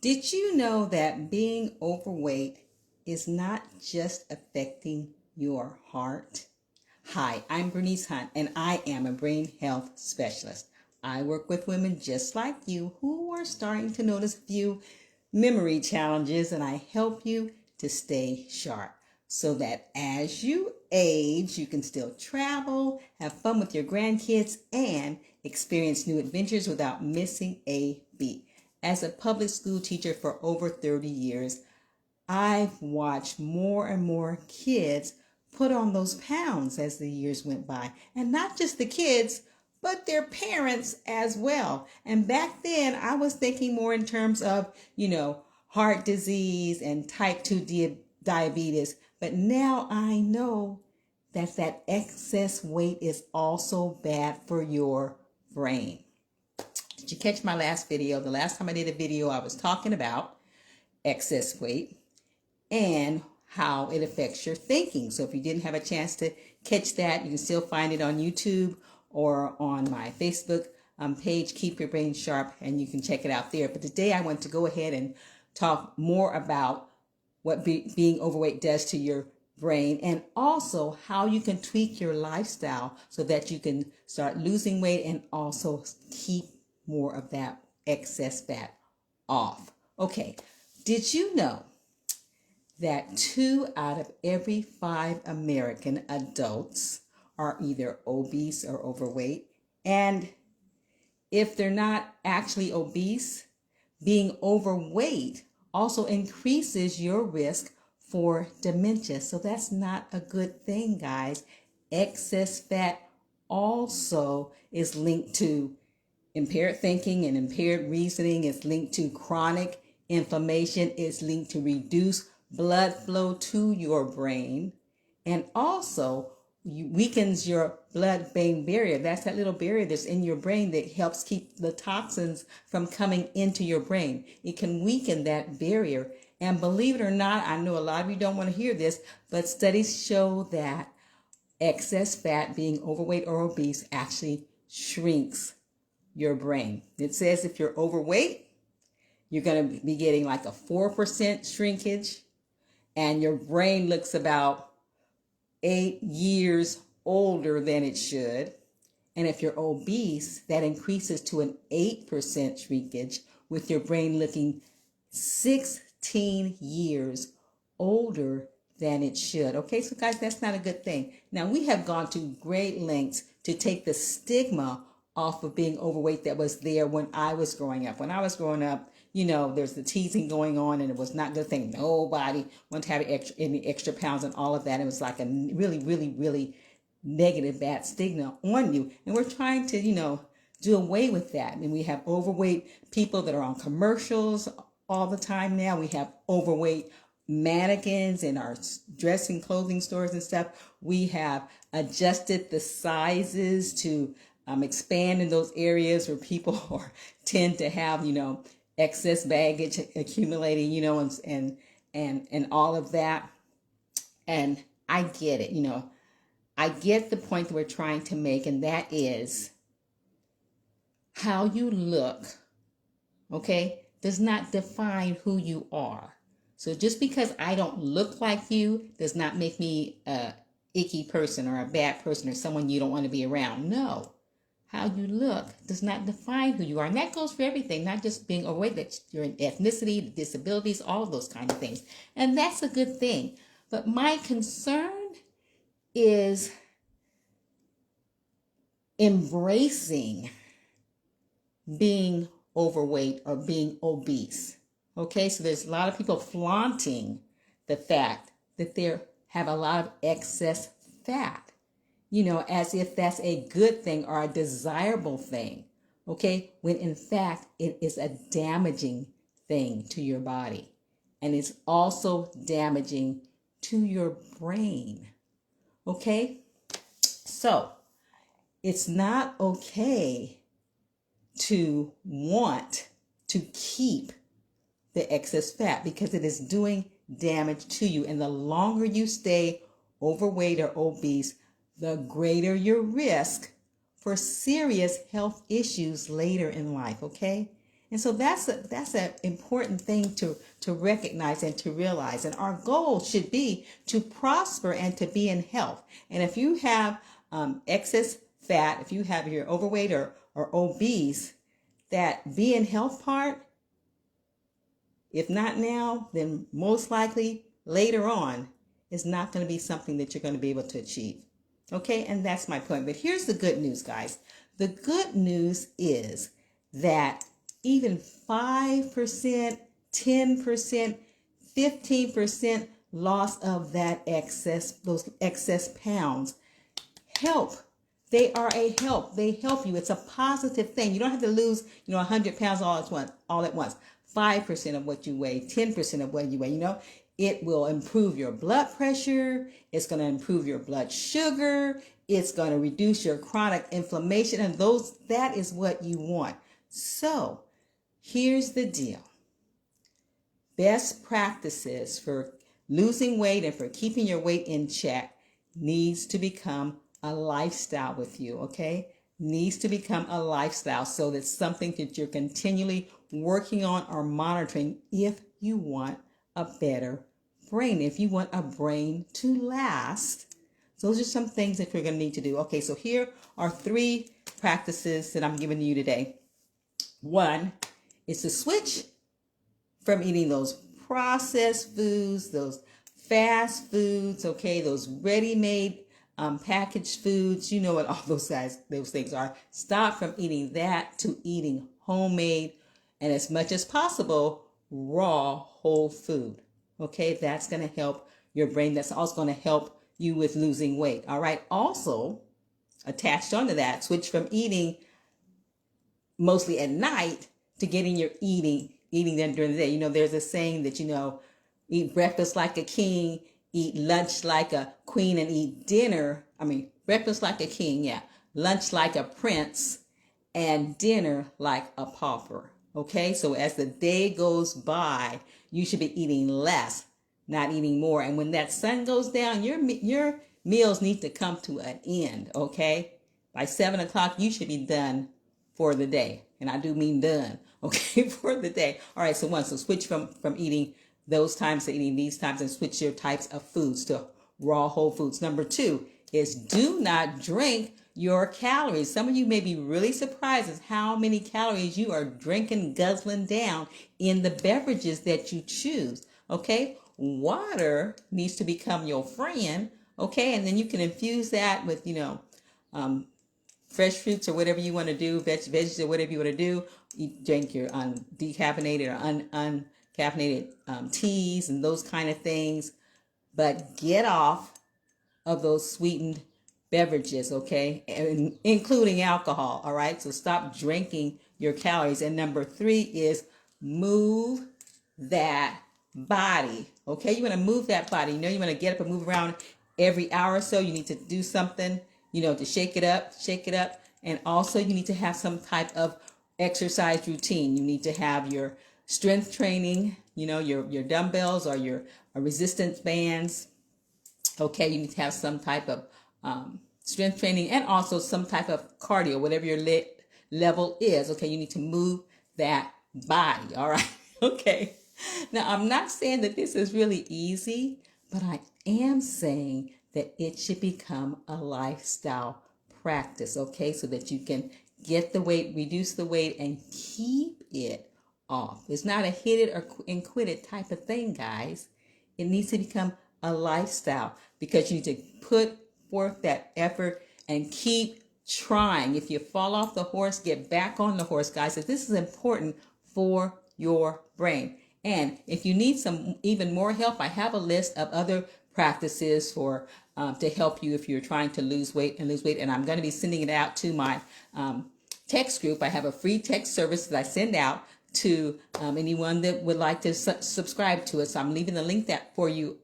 Did you know that being overweight is not just affecting your heart? Hi, I'm Bernice Hunt, and I am a brain health specialist. I work with women just like you who are starting to notice a few memory challenges, and I help you to stay sharp so that as you age, you can still travel, have fun with your grandkids, and experience new adventures without missing a beat. As a public school teacher for over 30 years, I've watched more and more kids put on those pounds as the years went by. And not just the kids, but their parents as well. And back then, I was thinking more in terms of, heart disease and type 2 diabetes. But now I know that excess weight is also bad for your brain. Did you catch my last video? The last time I did a video, I was talking about excess weight and how it affects your thinking. So if you didn't have a chance to catch that, you can still find it on YouTube or on my Facebook page, Keep Your Brain Sharp, and you can check it out there. But today I want to go ahead and talk more about what being overweight does to your brain, and also how you can tweak your lifestyle so that you can start losing weight and also keep more of that excess fat off. Okay, did you know that 2 out of every 5 American adults are either obese or overweight? And if they're not actually obese, being overweight also increases your risk for dementia. So that's not a good thing, guys. Excess fat also is linked to impaired thinking and impaired reasoning. It's linked to chronic inflammation. It's linked to reduced blood flow to your brain, and also weakens your blood-brain barrier. That's that little barrier that's in your brain that helps keep the toxins from coming into your brain. It can weaken that barrier. And believe it or not, I know a lot of you don't want to hear this, but studies show that excess fat, being overweight or obese, actually shrinks your brain. It says if you're overweight, you're going to be getting like a 4% shrinkage, and your brain looks about 8 years older than it should. And if you're obese, that increases to an 8% shrinkage, with your brain looking 16 years older than it should. Okay, so guys, that's not a good thing. Now, we have gone to great lengths to take the stigma off of being overweight that was there when I was growing up. When I was growing up, there's the teasing going on, and it was not a good thing. Nobody wanted to have any extra pounds and all of that. It was like a really, really, really negative, bad stigma on you. And we're trying to, do away with that. And we have overweight people that are on commercials all the time now. We have overweight mannequins in our dressing clothing stores and stuff. We have adjusted the sizes to expand in those areas where people tend to have, excess baggage accumulating, and all of that. And I get it, I get the point that we're trying to make, and that is how you look, okay, does not define who you are. So just because I don't look like you does not make me a icky person or a bad person or someone you don't want to be around. No. How you look does not define who you are. And that goes for everything, not just being overweight, but your ethnicity, disabilities, all of those kind of things. And that's a good thing. But my concern is embracing being overweight or being obese. Okay, so there's a lot of people flaunting the fact that they have a lot of excess fat, as if that's a good thing or a desirable thing, okay, when in fact it is a damaging thing to your body, and it's also damaging to your brain, okay? So it's not okay to want to keep the excess fat because it is doing damage to you, and the longer you stay overweight or obese, the greater your risk for serious health issues later in life, okay? And so that's an important thing to recognize and to realize. And our goal should be to prosper and to be in health. And if you have excess fat, if you have you're overweight or obese, that be in health part, if not now, then most likely later on, is not going to be something that you're going to be able to achieve. Okay, and that's my point. But here's the good news, guys. The good news is that even 5%, 10%, 15% loss of that those excess pounds help. They are a help. They help you. It's a positive thing. You don't have to lose, 100 pounds all at once. 5% of what you weigh, 10% of what you weigh, it will improve your blood pressure. It's going to improve your blood sugar. It's going to reduce your chronic inflammation. And that is what you want. So here's the deal. Best practices for losing weight and for keeping your weight in check needs to become a lifestyle with you, okay? Needs to become a lifestyle, so that's something that you're continually working on or monitoring if you want a better brain, if you want a brain to last. Those are some things that you're going to need to do. Okay, so here are 3 practices that I'm giving you today. 1 is to switch from eating those processed foods, those fast foods, okay, those ready-made packaged foods. You know what all those things are. Stop from eating that to eating homemade and, as much as possible, raw whole food. Okay, that's going to help your brain. That's also going to help you with losing weight. All right. Also, attached onto that, switch from eating mostly at night to getting your eating them during the day. There's a saying that, eat breakfast like a king, eat lunch like a queen, and eat breakfast like a king, lunch like a prince, and dinner like a pauper. Okay, so as the day goes by, you should be eating less, not eating more. And when that sun goes down, your meals need to come to an end. Okay, by 7 o'clock, you should be done for the day, and I do mean done. Okay, for the day. All right, so switch from eating those times to eating these times, and switch your types of foods to raw whole foods. Number 2 is do not drink your calories. Some of you may be really surprised at how many calories you are drinking, guzzling down in the beverages that you choose. Okay, water needs to become your friend. Okay, and then you can infuse that with, fresh fruits or whatever you want to do, veggies or whatever you want to do. You drink your decaffeinated or uncaffeinated teas and those kind of things. But get off of those sweetened beverages, okay, and including alcohol. All right, so stop drinking your calories. And number 3 is move that body. Okay, you want to move that body. You want to get up and move around every hour or so. You need to do something, to shake it up. And also you need to have some type of exercise routine. You need to have your strength training, your dumbbells or your resistance bands. Okay, you need to have some type of strength training and also some type of cardio, whatever your level is. Okay, you need to move that body. All right. Okay. Now, I'm not saying that this is really easy, but I am saying that it should become a lifestyle practice. Okay, so that you can get the weight, reduce the weight, and keep it off. It's not a hit it and quit it type of thing, guys. It needs to become a lifestyle because you need to put forth that effort and keep trying. If you fall off the horse, get back on the horse, guys. This is important for your brain. And if you need some even more help, I have a list of other practices for to help you if you're trying to lose weight. And I'm going to be sending it out to my text group. I have a free text service that I send out to anyone that would like to subscribe to it. So I'm leaving the link for you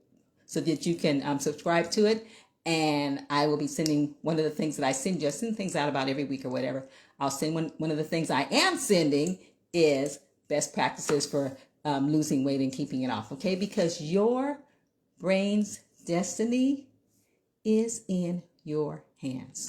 so that you can subscribe to it. And I will be sending one of the things that I send you. I send things out about every week or whatever. I'll send one of the things I am sending is best practices for losing weight and keeping it off. Okay, because your brain's destiny is in your hands.